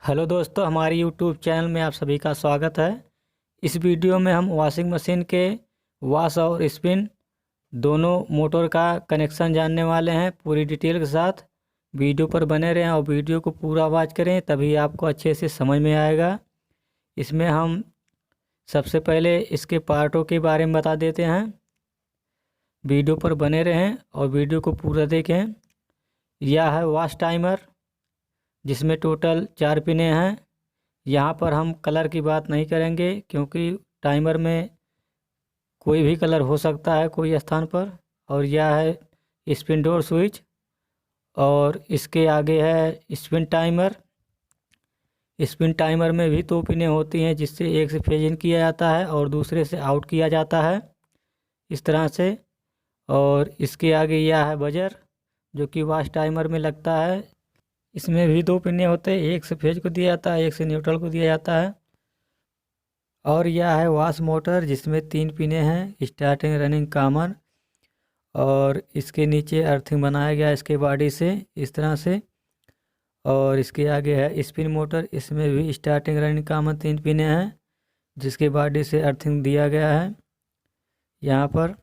Hello दोस्तों, हमारे YouTube channel में आप सभी का स्वागत है। इस वीडियो में हम वॉशिंग मशीन के वॉश और स्पिन दोनों मोटर का कनेक्शन जानने वाले हैं पूरी डिटेल के साथ। वीडियो पर बने रहें और वीडियो को पूरा वॉच करें, तभी आपको अच्छे से समझ में आएगा। इसमें हम सबसे पहले इसके पार्टों के बारे में बता देते हैं। वीडियो पर बने रहें और वीडियो को पूरा देखें। यह है वॉश टाइमर, जिसमें टोटल 4 पिने हैं। यहाँ पर हम कलर की बात नहीं करेंगे, क्योंकि टाइमर में कोई भी कलर हो सकता है कोई स्थान पर। और यह है स्पिन डोर स्विच, और इसके आगे है स्पिन टाइमर। स्पिन टाइमर में भी 2 पिने होती हैं, जिससे एक से फेज इन किया जाता है और दूसरे से आउट किया जाता है, इस तरह से। और इसके आगे यह है बजर, जो कि वॉश टाइमर में लगता है। इसमें भी 2 पिने होते हैं, एक से फेज को दिया जाता है, एक से न्यूट्रल को दिया जाता है। और यह है वॉश मोटर, जिसमें 3 पिने हैं, स्टार्टिंग, रनिंग, कॉमन। और इसके नीचे अर्थिंग बनाया गया इसके बॉडी से, इस तरह से। और इसके आगे है स्पिन मोटर, इसमें भी स्टार्टिंग, रनिंग, कॉमन 3 पिने हैं, जिसके बॉडी से अर्थिंग दिया गया है यहाँ पर।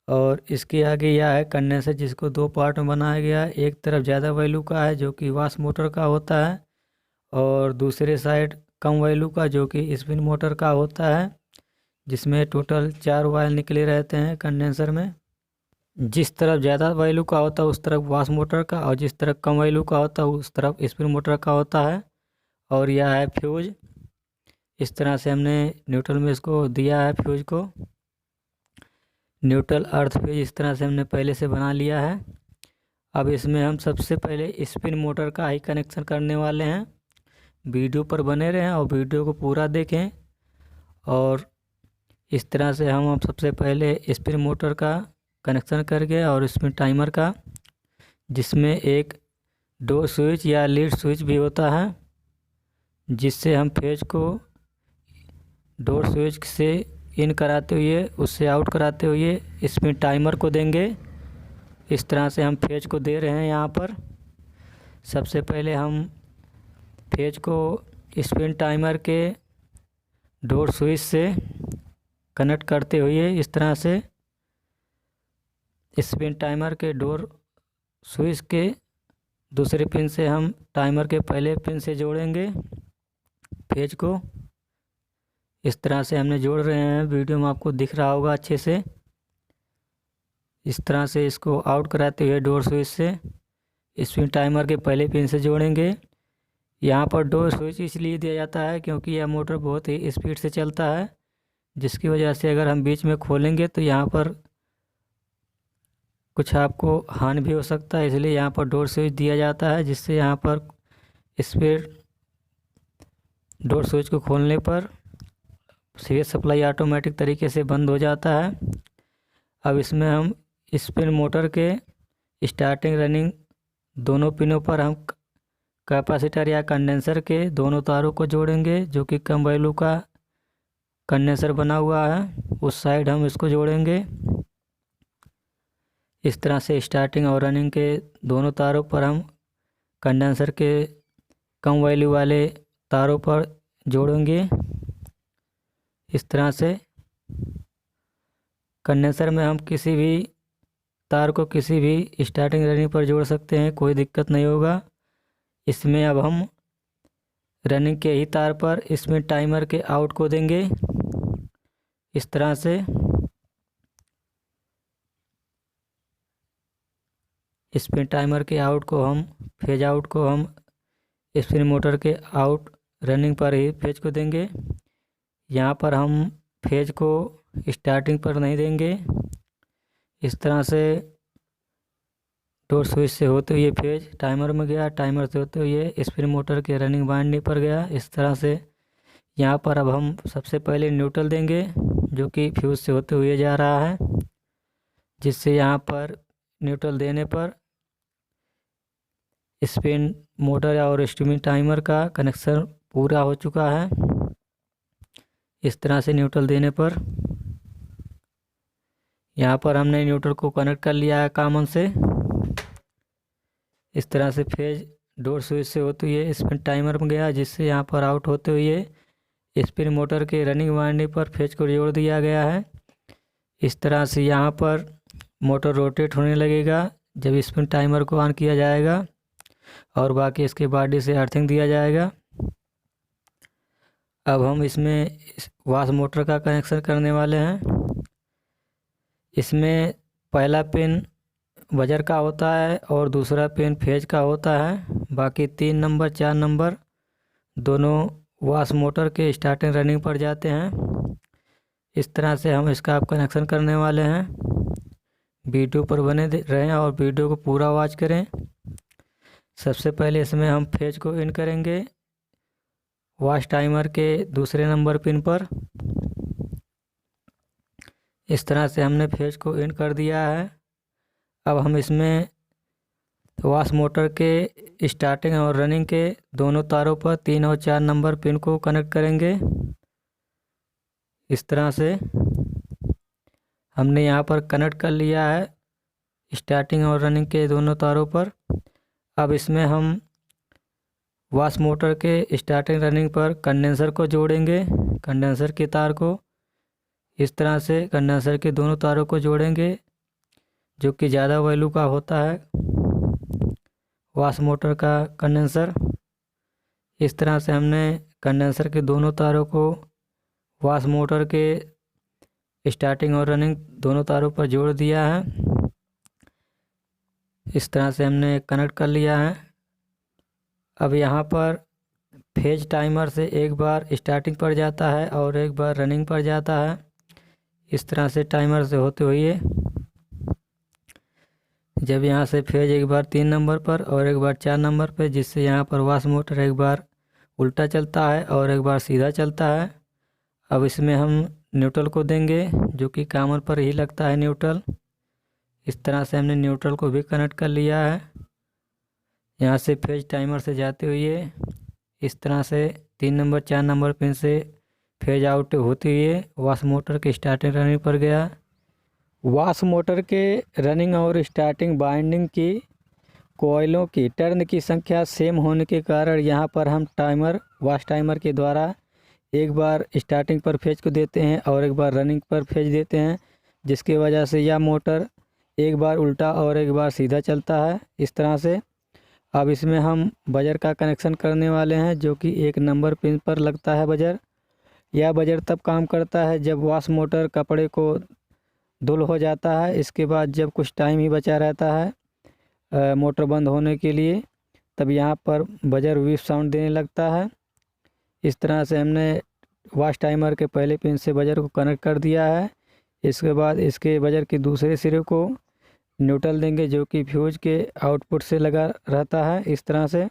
और इसके आगे यह है कंडेंसर, जिसको 2 पार्ट में बनाया गया है। एक तरफ ज़्यादा वैल्यू का है, जो कि वॉश मोटर का होता है, और दूसरे साइड कम वैल्यू का, जो कि स्पिन मोटर का होता है, जिसमें टोटल 4 वायर निकले रहते हैं कंडेंसर में। जिस तरफ ज़्यादा वैल्यू का होता है उस तरफ वॉश मोटर का, और जिस तरफ कम वैल्यू का होता है उस तरफ स्पिन मोटर का होता है। और यह है फ्यूज, इस तरह से हमने न्यूट्रल में इसको दिया है फ्यूज को। न्यूट्रल अर्थ फ्यूज इस तरह से हमने पहले से बना लिया है। अब इसमें हम सबसे पहले स्पिन मोटर का ही कनेक्शन करने वाले हैं। वीडियो पर बने रहें और वीडियो को पूरा देखें। और इस तरह से हम अब सबसे पहले स्पिन मोटर का कनेक्शन करके, और इसमें टाइमर का, जिसमें एक डोर स्विच या लीड स्विच भी होता है, जिससे हम फेज को डोर स्विच से इन कराते हुए उससे आउट कराते हुए स्पिन टाइमर को देंगे। इस तरह से हम फेज को दे रहे हैं यहाँ पर। सबसे पहले हम फेज को स्पिन टाइमर के डोर स्विच से कनेक्ट करते हुए, इस तरह से स्पिन टाइमर के डोर स्विच के दूसरे पिन से हम टाइमर के पहले पिन से जोड़ेंगे फेज को। इस तरह से हमने जोड़ रहे हैं, वीडियो में आपको दिख रहा होगा अच्छे से। इस तरह से इसको आउट कराते हुए डोर स्विच से स्पिन टाइमर के पहले पिन से जोड़ेंगे। यहाँ पर डोर स्विच इसलिए दिया जाता है क्योंकि यह मोटर बहुत ही स्पीड से चलता है, जिसकी वजह से अगर हम बीच में खोलेंगे तो यहाँ पर कुछ आपको हानि भी हो सकता है। इसलिए यहाँ पर डोर स्विच दिया जाता है, जिससे यहाँ पर स्पीड डोर स्विच को खोलने पर सीवेज सप्लाई ऑटोमेटिक तरीके से बंद हो जाता है। अब इसमें हम स्पिन मोटर के स्टार्टिंग, रनिंग दोनों पिनों पर हम कैपेसिटर या कंडेंसर के दोनों तारों को जोड़ेंगे, जो कि कम वैल्यू का कंडेंसर बना हुआ है, उस साइड हम इसको जोड़ेंगे। इस तरह से स्टार्टिंग और रनिंग के दोनों तारों पर हम कंडेंसर के कम वैल्यू वाले तारों पर जोड़ेंगे। इस तरह से कंडेंसर में हम किसी भी तार को किसी भी स्टार्टिंग, रनिंग पर जोड़ सकते हैं, कोई दिक्कत नहीं होगा। इसमें अब हम रनिंग के ही तार पर इसमें टाइमर के आउट को देंगे, इस तरह से। स्पिन टाइमर के आउट को हम फेज आउट को हम स्पिन मोटर के आउट रनिंग पर ही फेज को देंगे। यहाँ पर हम फेज को स्टार्टिंग पर नहीं देंगे। इस तरह से डोर स्विच से होते हुए फेज टाइमर में गया, टाइमर से होते हुए स्पिन मोटर के रनिंग बाइंडिंग पर गया, इस तरह से। यहाँ पर अब हम सबसे पहले न्यूट्रल देंगे, जो कि फ्यूज से होते हुए जा रहा है, जिससे यहाँ पर न्यूट्रल देने पर स्पिन मोटर और स्पिन टाइमर का कनेक्शन पूरा हो चुका है। इस तरह से न्यूट्रल देने पर यहाँ पर हमने न्यूट्रल को कनेक्ट कर लिया है कॉमन से। इस तरह से फेज डोर स्विच से होते हुए स्पिन टाइमर में गया, जिससे यहाँ पर आउट होते हुए स्पिन मोटर के रनिंग वाइंडिंग पर फेज को जोड़ दिया गया है। इस तरह से यहाँ पर मोटर रोटेट होने लगेगा जब स्पिन टाइमर को ऑन किया जाएगा, और बाकी इसके बॉडी से अर्थिंग दिया जाएगा। अब हम इसमें वाश मोटर का कनेक्शन करने वाले हैं। इसमें पहला पिन बजर का होता है और दूसरा पिन फेज का होता है। बाकी 3 नंबर 4 नंबर दोनों वाश मोटर के स्टार्टिंग रनिंग पर जाते हैं। इस तरह से हम इसका आप कनेक्शन करने वाले हैं। वीडियो पर बने रहें और वीडियो को पूरा वॉच करें। सबसे पहले इसमें हम फेज को इन करेंगे वाश टाइमर के दूसरे नंबर पिन पर। इस तरह से हमने फेज को इन कर दिया है। अब हम इसमें वाश मोटर के स्टार्टिंग और रनिंग के दोनों तारों पर 3 और 4 नंबर पिन को कनेक्ट करेंगे। इस तरह से हमने यहाँ पर कनेक्ट कर लिया है स्टार्टिंग और रनिंग के दोनों तारों पर। अब इसमें हम वाश मोटर के स्टार्टिंग रनिंग पर कंडेंसर को जोड़ेंगे। कंडेंसर की तार को इस तरह से कंडेंसर के दोनों तारों को जोड़ेंगे, जो कि ज़्यादा वैल्यू का होता है वाश मोटर का कंडेंसर। इस तरह से हमने कंडेंसर के दोनों तारों को वाश मोटर के स्टार्टिंग और रनिंग दोनों तारों पर जोड़ दिया है। इस तरह से हमने कनेक्ट कर लिया है। अब यहाँ पर फेज टाइमर से एक बार स्टार्टिंग पर जाता है और एक बार रनिंग पर जाता है। इस तरह से टाइमर से होते हुए जब यहाँ से फेज एक बार 3 नंबर पर और एक बार 4 नंबर पर, जिससे यहाँ पर वाश मोटर एक बार उल्टा चलता है और एक बार सीधा चलता है। अब इसमें हम न्यूट्रल को देंगे, जो कि कॉमन पर ही लगता है न्यूट्रल। इस तरह से हमने न्यूट्रल को भी कनेक्ट कर लिया है। यहाँ से फेज टाइमर से जाते हुए इस तरह से 3 नंबर 4 नंबर पिन से फेज आउट होते हुए वाश मोटर के स्टार्टिंग रनिंग पर गया। वाश मोटर के रनिंग और स्टार्टिंग बाइंडिंग की कोयलों की टर्न की संख्या सेम होने के कारण यहाँ पर हम वाश टाइमर के द्वारा एक बार स्टार्टिंग पर फेज को देते हैं और एक बार रनिंग पर फेज देते हैं, जिसकी वजह से यह मोटर एक बार उल्टा और एक बार सीधा चलता है। इस तरह से अब इसमें हम बजर का कनेक्शन करने वाले हैं, जो कि 1 नंबर पिन पर लगता है बजर। यह बजर तब काम करता है जब वाश मोटर कपड़े को धुल हो जाता है। इसके बाद जब कुछ टाइम ही बचा रहता है मोटर बंद होने के लिए, तब यहाँ पर बजर विप साउंड देने लगता है। इस तरह से हमने वाश टाइमर के पहले पिन से बजर को कनेक्ट कर दिया है। इसके बाद इसके बजर के दूसरे सिरे को न्यूट्रल देंगे, जो कि फ्यूज के आउटपुट से लगा रहता है। इस तरह से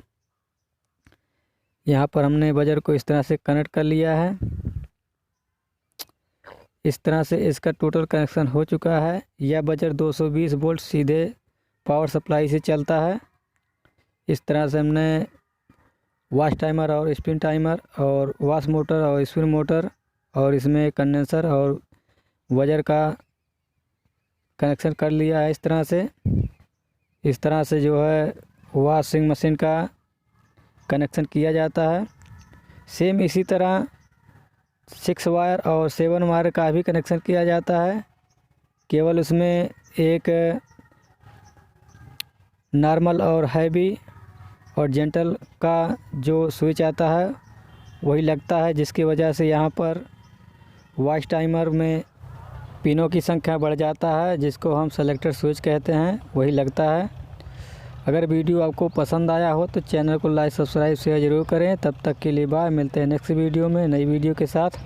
यहाँ पर हमने बजर को इस तरह से कनेक्ट कर लिया है। इस तरह से इसका टोटल कनेक्शन हो चुका है। यह बजर 220 वोल्ट सीधे पावर सप्लाई से चलता है। इस तरह से हमने वाश टाइमर और स्पिन टाइमर और वाश मोटर और स्पिन मोटर और इसमें कंडेंसर और बजर का कनेक्शन कर लिया है। इस तरह से जो है वॉशिंग मशीन का कनेक्शन किया जाता है। सेम इसी तरह 6 वायर और 7 वायर का भी कनेक्शन किया जाता है। केवल उसमें एक नॉर्मल और हैवी और जेंटल का जो स्विच आता है वही लगता है, जिसकी वजह से यहाँ पर वॉश टाइमर में पिनों की संख्या बढ़ जाता है, जिसको हम सेलेक्टर स्विच कहते हैं, वही लगता है। अगर वीडियो आपको पसंद आया हो तो चैनल को लाइक सब्सक्राइब शेयर ज़रूर करें। तब तक के लिए बाय, मिलते हैं नेक्स्ट वीडियो में नई वीडियो के साथ।